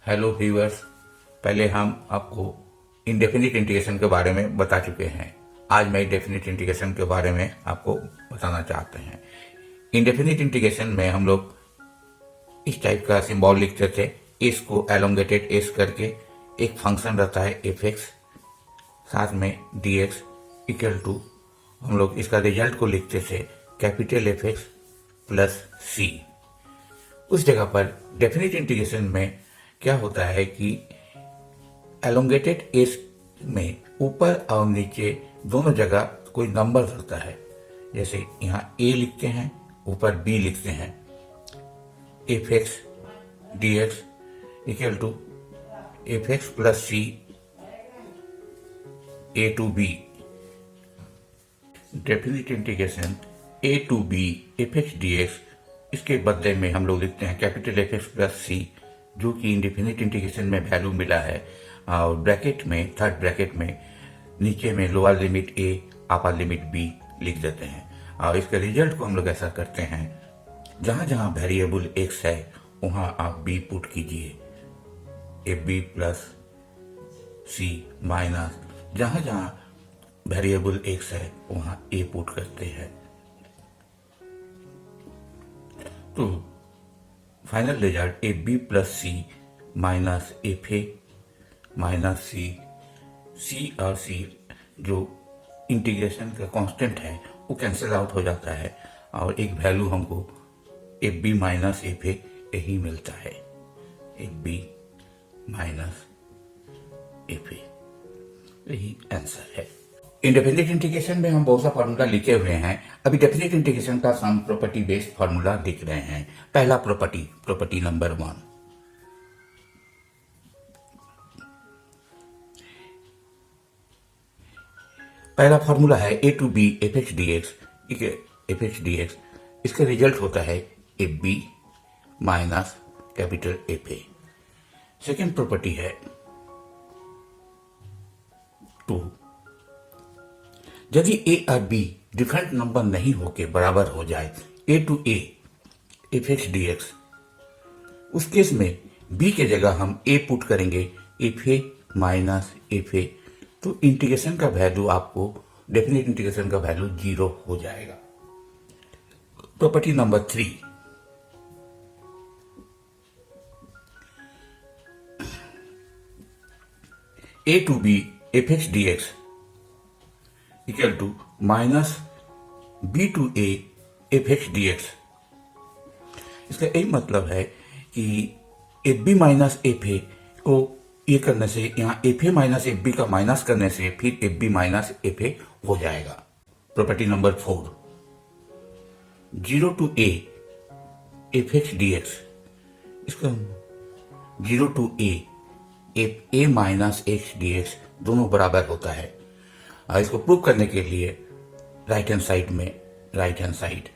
Hello viewers. पहले हम आपको इंडेफिनिट इंटीग्रेशन के बारे में बता चुके हैं। आज मैं डेफिनिट इंटीग्रेशन के बारे में आपको बताना चाहते हैं। इंडेफिनिट इंटीग्रेशन में हम लोग इस टाइप का सिंबल लिखते थे। एस को एलोंगेटेड एस करके एक फंक्शन रहता है एफ एक्स, साथ में डी एक्स इक्वल टू हम लोग इसका रिजल्ट को लिखते थे कैपिटल एफ एक्स प्लस सी। उस जगह पर डेफिनिट इंटीग्रेशन में क्या होता है कि एलोंगेटेड एस में ऊपर और नीचे दोनों जगह कोई नंबर होता है। जैसे यहाँ ए लिखते हैं, ऊपर बी लिखते हैं। F x D x equal to f x plus c a to b. Definite integration a to B F x D x, इसके बदले में हम लोग लिखते हैं capital f x plus c, जो कि इंडेफिनिट इंटीग्रेशन में वैल्यू मिला है। और ब्रैकेट में, थर्ड ब्रैकेट में नीचे में लोअर लिमिट ए अपर लिमिट बी लिख देते हैं। और इसके रिजल्ट को हम लोग ऐसा करते हैं, जहां जहां वेरिएबल एक्स है वहां आप बी पुट कीजिए, a B plus C minus जहां जहां वेरिएबल एक्स है वहां ए पुट करते हैं। तो final result A B plus C minus F A minus C. C और सी जो इंटीग्रेशन का कांस्टेंट है वो कैंसिल आउट हो जाता है और एक वैल्यू हमको f B minus F a यही मिलता है, F B minus F a, यही आंसर है। इंडेफिनिट इंटीग्रेशन में हम बहुत सा फार्मूला लिखे हुए हैं। अभी डेफिनिट इंटीग्रेशन का सम प्रॉपर्टी बेस्ड फार्मूला लिख रहे हैं। पहला प्रॉपर्टी नंबर 1, पहला फार्मूला है A to B F x D X, F x D x, इसका रिजल्ट होता है F B minus capital F A. Second property है 2, यदि ए और बी डिफरेंट नंबर नहीं होके बराबर हो जाए, A to A F x D X, उस केस में बी के जगह हम ए पुट करेंगे F A minus F A, तो इंटीग्रेशन का वैल्यू आपको डेफिनिट इंटीग्रेशन का वैल्यू 0 हो जाएगा। Property number 3, a to B F x D x equal to minus b to A F x D x. इसका यही मतलब है कि f B minus F a को ये करने से, यहाँ एफ ए माइनस एफ बी का माइनस करने से फिर f B minus F a हो जाएगा। Property number 4, 0 to A F x D x, इसका 0 to A F A minus x D x दोनों बराबर होता है। और इसको प्रूव करने के लिए right hand side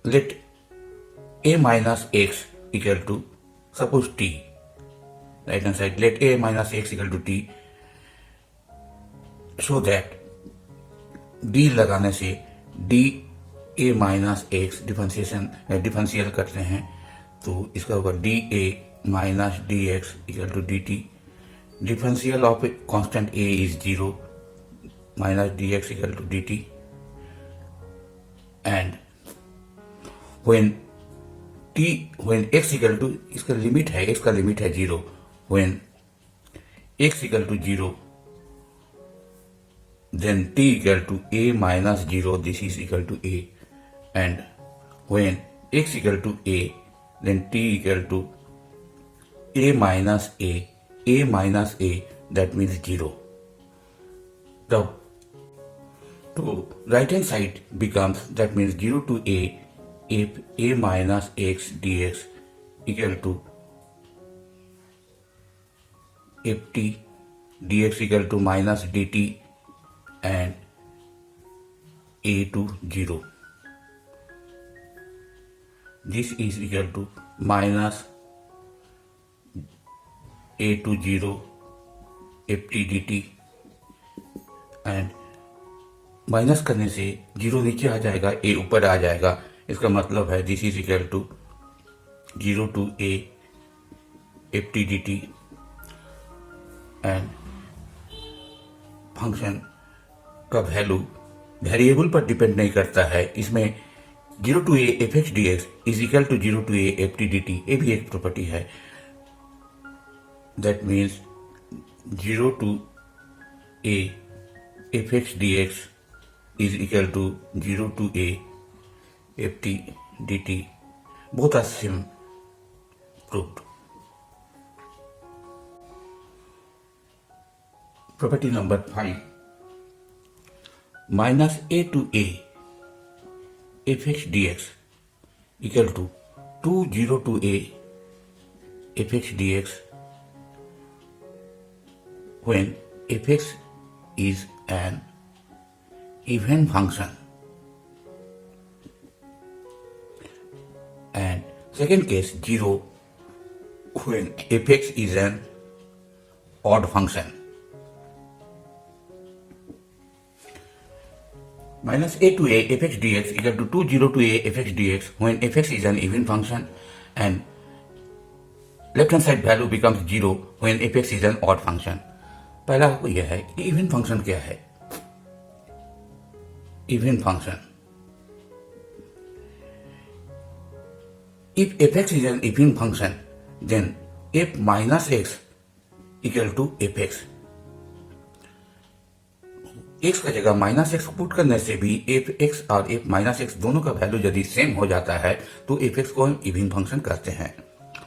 let a minus x equal to suppose t, right hand side let a minus x equal to t, so that d लगाने से d a minus x differential करते हैं, तो इसका होगा d a minus d x equal to d t. Differential of a constant a is 0 minus dx equal to dt, and when x equal to, इसका limit है, x का limit है 0, when x equal to 0 then t equal to a minus 0, this is equal to a, and when x equal to a then t equal to a minus a minus a, that means 0. The right hand side becomes, that means 0 to a if a minus x dx equal to if t dx equal to minus dt and a to 0. This is equal to minus a to 0 F t d T, and minus करने से 0 नीचे आ जाएगा, a ऊपर आ जाएगा। इसका मतलब है this is equal to 0 to a ft dt and function का वैल्यू वेरिएबल पर डिपेंड नहीं करता है। इसमें 0 to a f x D x is equal to 0 to a f t d t, ये भी एक प्रॉपर्टी है। That means 0 to a f x D x is equal to 0 to a f t d t. Both are same proved. Property number 5, minus a to a f x D x equal to 2 0 to a f x D x when fx is an even function, and second case 0 when fx is an odd function. Minus a to a fx dx equal to 2 0 to a fx dx when fx is an even function and left hand side value becomes 0 when fx is an odd function. पहला यह है कि even function क्या है। Even function, if f x is an even function then f minus x equal to f x. X का जगह minus x put करने से भी एफ एक्स और एफ माइनस एक्स दोनों का वैल्यू यदि सेम हो जाता है तो एफ एक्स को हम इवन फंक्शन कहते हैं।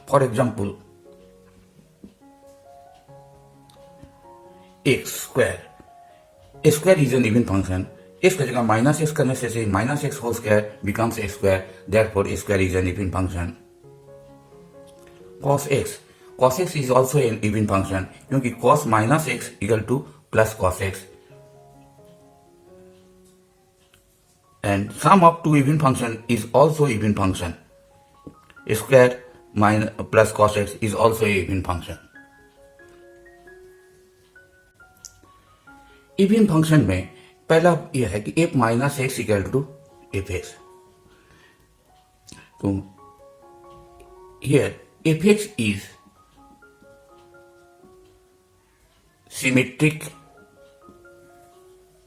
For example x square is an even function. X का जगह माइनस एक्स करने से minus x whole square becomes a square, therefore a square is an even function. Cos x is also an even function क्योंकि cos minus x equal to plus cos x and sum of two even function is also even function. Square minus plus cos x is also a even function. Even function में पहला यह है कि f minus x equal to f x. तो here f x is symmetric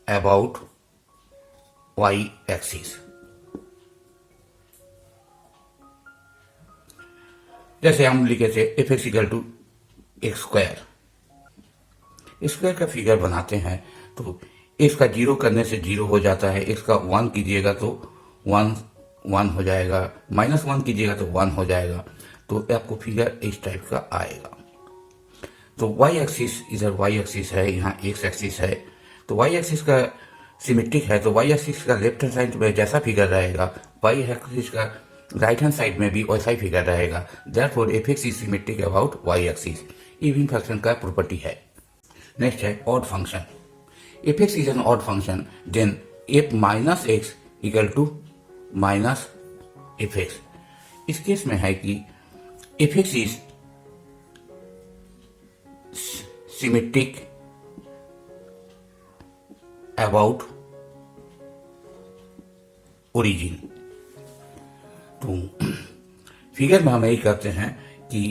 about y axis. जैसे हम लिखे थे f x equal to x square. Square का फिगर बनाते हैं तो एक्स का 0 करने से 0 हो जाता है, एक्स का 1 कीजिएगा तो 1 हो जाएगा, -1 कीजिएगा तो 1 हो जाएगा। तो आपको फिगर इस टाइप का आएगा। तो वाई एक्सिस इधर वाई एक्सिस है, यहाँ एक्स एक्सिस है। तो वाई एक्सिस का सिमेट्रिक है तो वाई एक्सिस का लेफ्ट हैंड साइड में जैसा फिगर रहेगा वाई एक्सिस का राइट हैंड साइड में भी वैसा ही फिगर रहेगा। Therefore f x is symmetric about y axis. Even function का प्रॉपर्टी है। नेक्स्ट है odd function. F x is an odd function then f minus x equal to minus f x. इस case में है कि f x is symmetric about origin. तो figure में हम यही करते हैं कि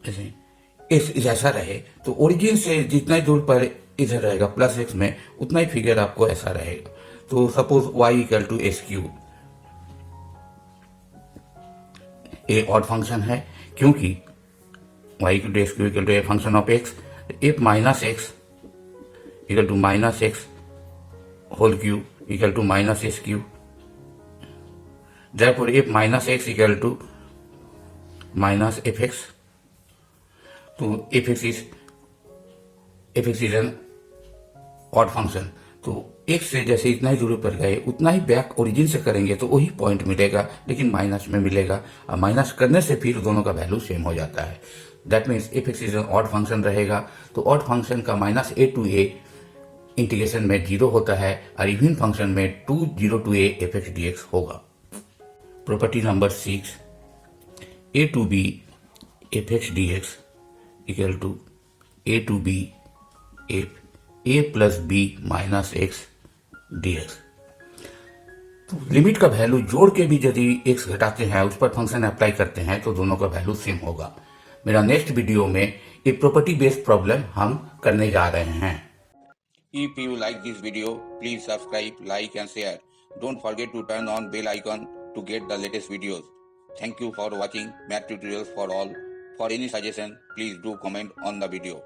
ऐसे एक्स जैसा रहे तो ओरिजिन से जितना ही दूर पर इधर रहेगा प्लस एक्स में उतना ही फिगर आपको ऐसा रहेगा। तो suppose y equal to x cube, a odd function है क्योंकि y equal to x cube equal to a function of x. F minus x equal to minus x whole cube equal to minus x cube. Therefore f minus x equal to minus f x. तो f x is an odd function. तो एक से जैसे इतना ही दूरी पर गए उतना ही बैक ओरिजिन से करेंगे तो वही पॉइंट मिलेगा, लेकिन माइनस में मिलेगा और माइनस करने से फिर दोनों का वैल्यू सेम हो जाता है। That means f x is an odd function रहेगा। तो ऑड फंक्शन का minus a to a integration में 0 होता है और इवन फंक्शन में 2 0 to a f x D x होगा। Property number 6, a to B F x D x equal to a to B f a plus b minus x D x. तो limit का value जोड़ के भी यदि x घटाते हैं, उस पर फंक्शन अप्लाई करते हैं तो दोनों का वैल्यू सेम होगा। मेरा नेक्स्ट वीडियो में एक प्रॉपर्टी बेस्ड प्रॉब्लम हम करने जा रहे हैं। If you like this video, please subscribe, like and share. Don't forget to turn on bell icon to get the latest videos. Thank you for watching Math Tutorials for All. For any suggestion, please do comment on the video.